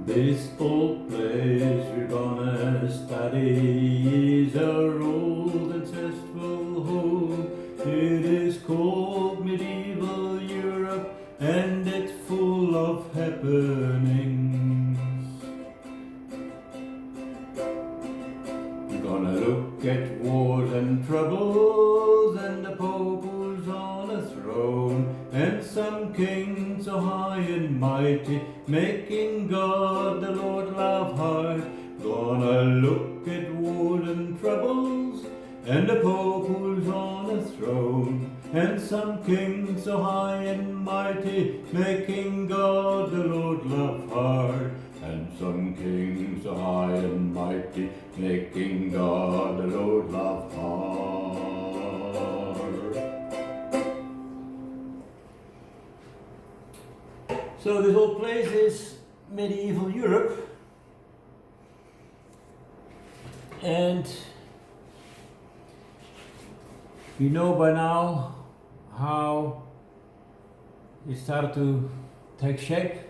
This old place we're gonna study is our old ancestral home. It is called medieval Europe and it's full of happenings. We're gonna look at wars and troubles and the Pope who's on a throne and some king so high and mighty making God the Lord laugh hard. Gonna look at wars and troubles and the Pope who's on a throne and some king so high and mighty making God the Lord laugh hard. And some king so high and mighty making God the Lord laugh hard. So this whole place is medieval Europe, and we know by now how it started to take shape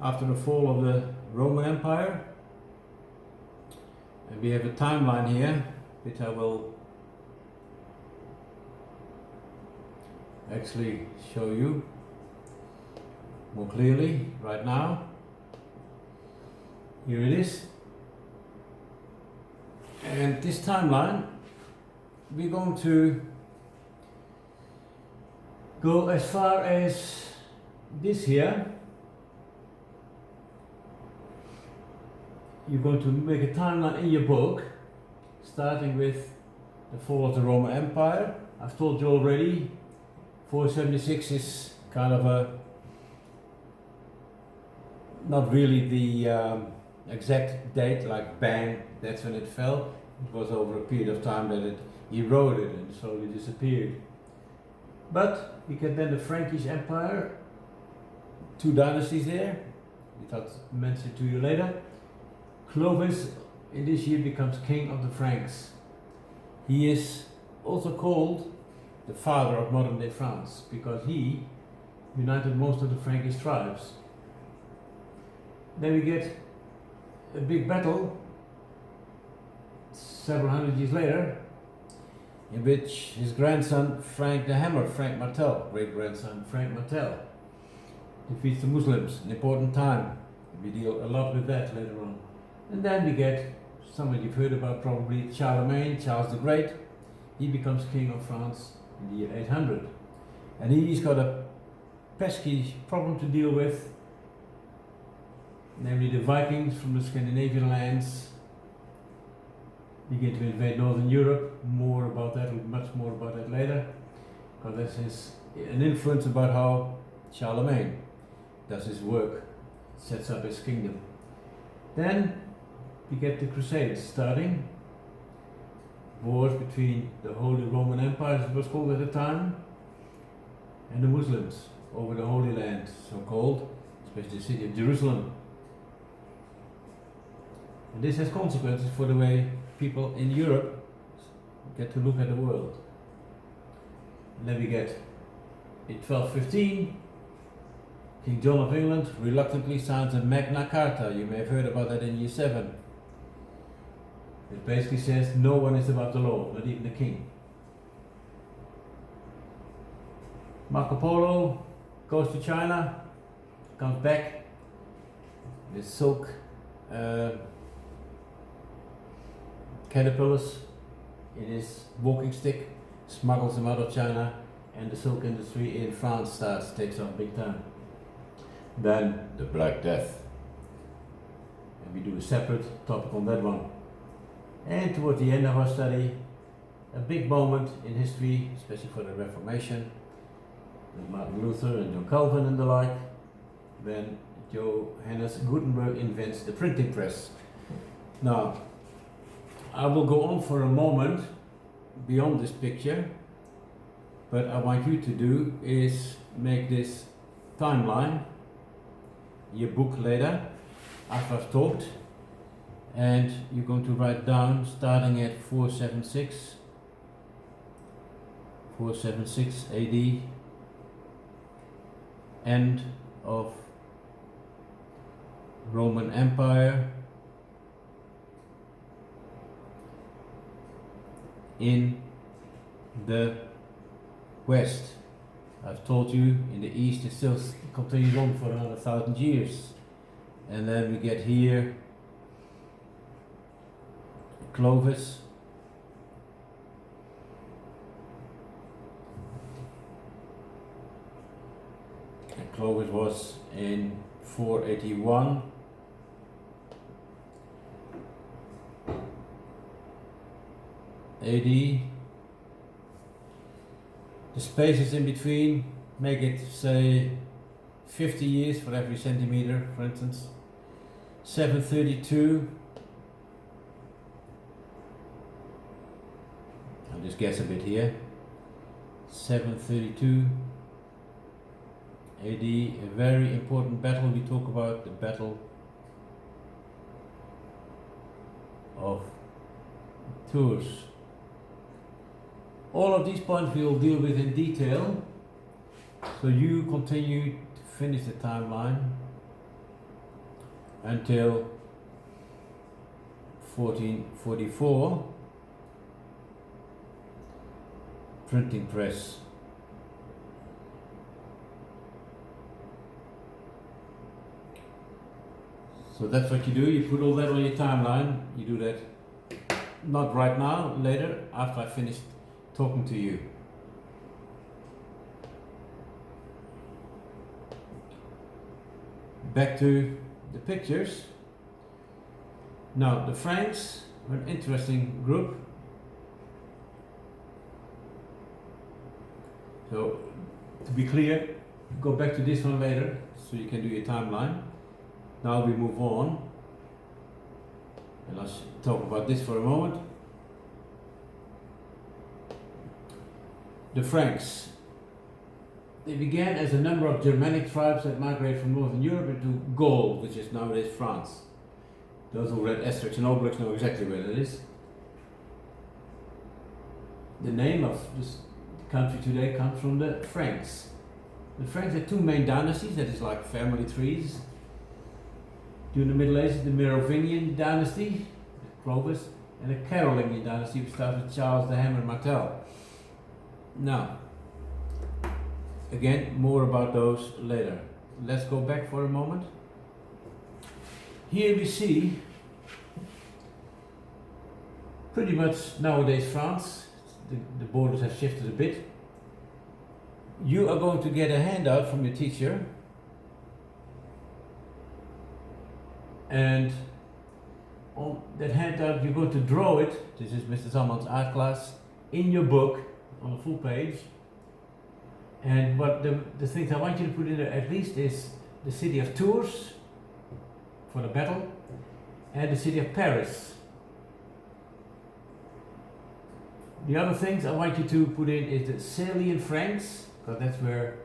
after the fall of the Roman Empire. And we have a timeline here, which I will actually show you more clearly right now. Here it is. And this timeline, we're going to go as far as this here. You're going to make a timeline in your book, starting with the fall of the Roman Empire. I've told you already, 476 is kind of not really the exact date, like bang, that's when it fell. It was over a period of time that it eroded and slowly disappeared. But we get then the Frankish Empire, two dynasties there, which I'll mention to you later. Clovis in this year becomes king of the Franks. He is also called the father of modern day France because he united most of the Frankish tribes. Then we get a big battle several hundred years later, in which his grandson Frank the Hammer, Frank Martel, great grandson Frank Martel, defeats the Muslims, an important time. We deal a lot with that later on. And then we get someone you've heard about probably, Charlemagne, Charles the Great. He becomes king of France in the year 800. And he's got a pesky problem to deal with, namely the Vikings from the Scandinavian lands begin to invade Northern Europe. More about that, much more about that later, because this is an influence about how Charlemagne does his work, sets up his kingdom. Then we get the Crusades starting, wars between the Holy Roman Empire, as it was called at the time, and the Muslims over the Holy Land, so called, especially the city of Jerusalem. And this has consequences for the way people in Europe get to look at the world. And then we get, in 1215, King John of England reluctantly signs a Magna Carta. You may have heard about that in year 7. It basically says no one is above the law, not even the king. Marco Polo goes to China, comes back with silk caterpillars in his walking stick, smuggles them out of China, and the silk industry in France takes off big time. Then the Black Death, and we do a separate topic on that one. And towards the end of our study, a big moment in history, especially for the Reformation, with Martin Luther and John Calvin and the like, when Johannes Gutenberg invents the printing press. Now, I will go on for a moment beyond this picture, but I want you to do is make this timeline, your book later, after I've talked, and you're going to write down starting at 476 AD, end of Roman Empire in the west. I've told you in the east it still continues on for another 1,000 years. And then we get here Clovis. And Clovis was in 481. AD. The spaces in between make it, say, 50 years for every centimeter, for instance. 732. I'll just guess a bit here. 732 AD, a very important battle. We talk about the Battle of Tours. All of these points we will deal with in detail, so you continue to finish the timeline until 1444, printing press. So that's what you do, you put all that on your timeline. You do that not right now, later, after I finished talking to you. Back to the pictures. Now, the Franks were an interesting group. So, to be clear, go back to this one later so you can do your timeline. Now we move on, and let's talk about this for a moment. The Franks. They began as a number of Germanic tribes that migrated from northern Europe into Gaul, which is nowadays France. Those who read Asterix and Obelix know exactly where that is. The name of this country today comes from the Franks. The Franks had two main dynasties, that is like family trees. During the Middle Ages, the Merovingian dynasty, Clovis, and the Carolingian dynasty, which started with Charles the Hammer Martel. Now, again, more about those later. Let's go back for a moment. Here we see pretty much nowadays France. The borders have shifted a bit. You are going to get a handout from your teacher, and on that handout you're going to draw it. This is Mr. Zalman's art class in your book on a full page. And what the things I want you to put in there at least is the city of Tours for the battle and the city of Paris. The other things I want you to put in is the Salian Franks, because that's where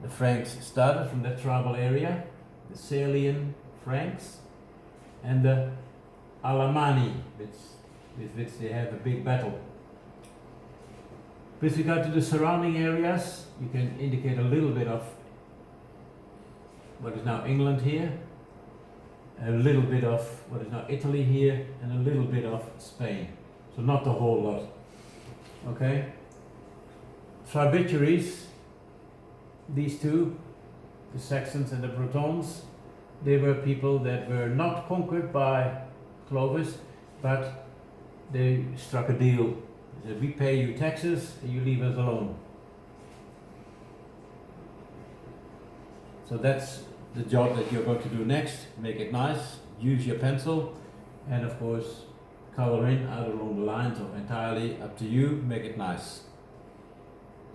the Franks started, from that tribal area. The Salian Franks and the Alemanni, with which they have a big battle. With regard to the surrounding areas, you can indicate a little bit of what is now England here, a little bit of what is now Italy here, and a little bit of Spain. So not the whole lot. Okay? Tributaries, these two, the Saxons and the Bretons, they were people that were not conquered by Clovis, but they struck a deal. They said, we pay you taxes and you leave us alone. So that's the job that you're going to do next. Make it nice, use your pencil, and of course color in either along the lines or entirely, up to you, make it nice.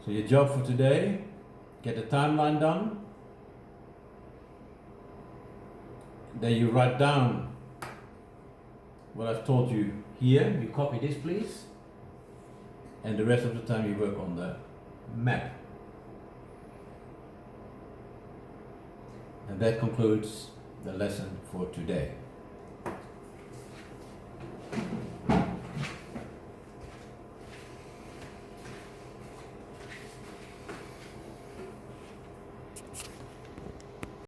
So your job for today, get the timeline done. Then you write down what I've told you here. You copy this, please. And the rest of the time you work on the map. And that concludes the lesson for today.